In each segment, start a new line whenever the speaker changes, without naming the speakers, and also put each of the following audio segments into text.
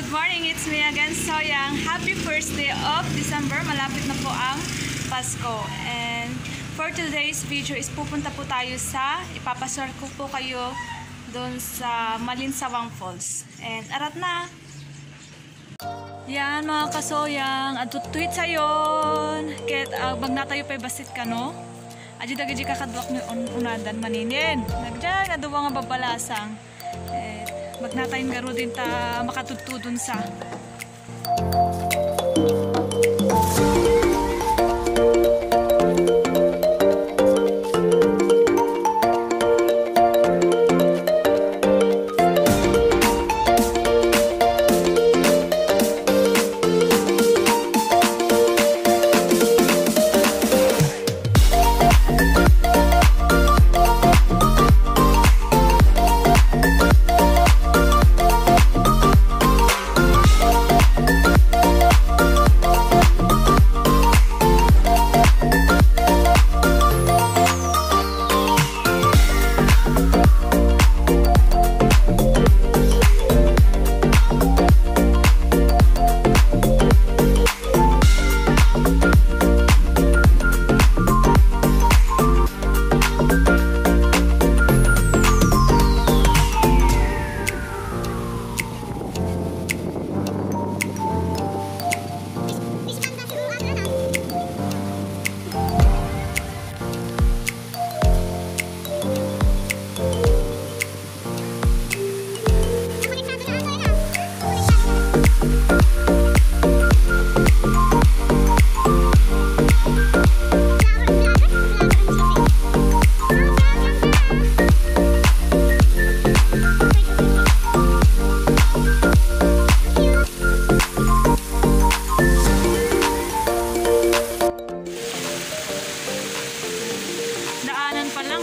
Good morning, it's me again, Soyang. Happy first day of December. Malapit na po ang Pasko. And for today's video is pupunta po tayo ipapaswar ko po kayo doon sa Malinsawang Falls. And arat na! Yan mga kasoyang, adutuyt sayon. Ket bagna tayo pa'y basit ka no? Adyo dagay kakadwak ni unadan maninin. Nagdyan, aduwa nga babalasang. Magnatayin garo din ta makatutudon sa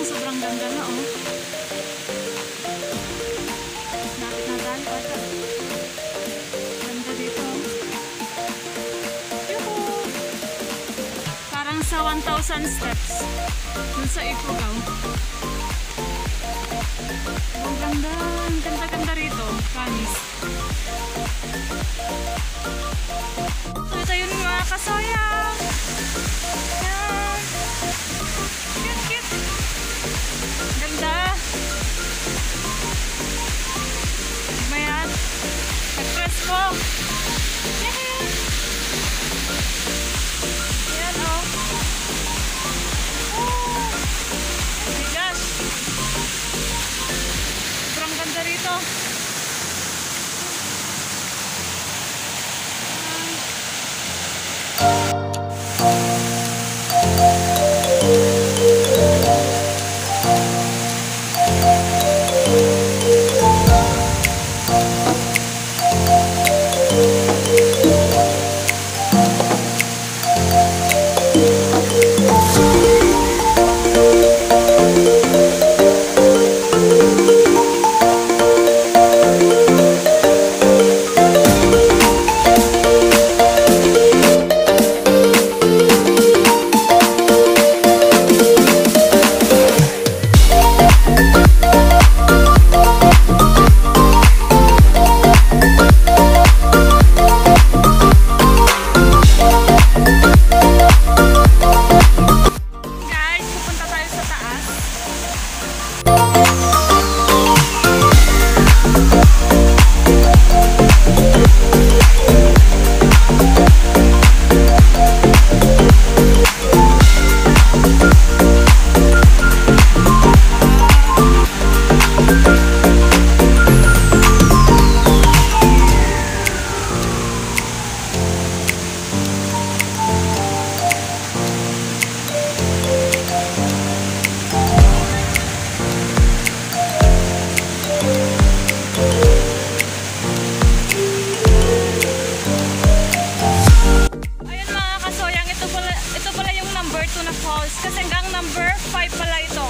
sobrang ganda na oh. Napit na tayo ata. Ganda dito. Yuhu! Parang sa 1,000 steps. Dun sa Ifugao. Ang ganda. Ang ganda-ganda rito. Promise. Ito yun mga kasoyang. Yan. Cute. Ganda. Mayan. Nag-press ko. Ayan o. Oh my gosh. Sobrang ganda rito. Kasi hanggang number 5 pala ito.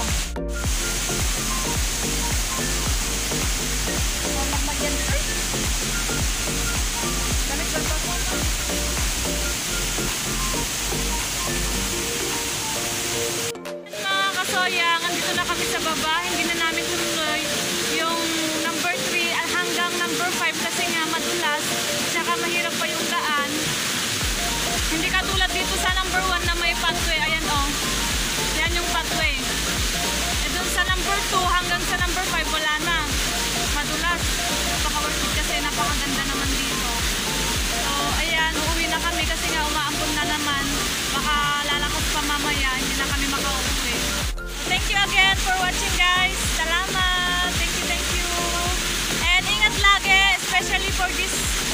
Mga kasoyang, andito na kami sa baba. Hindi na namin tuloy yung number 3 hanggang number 5 kasi nga madulas. again for watching, guys. Salamat. Thank you, thank you. And ingat lagi, especially for this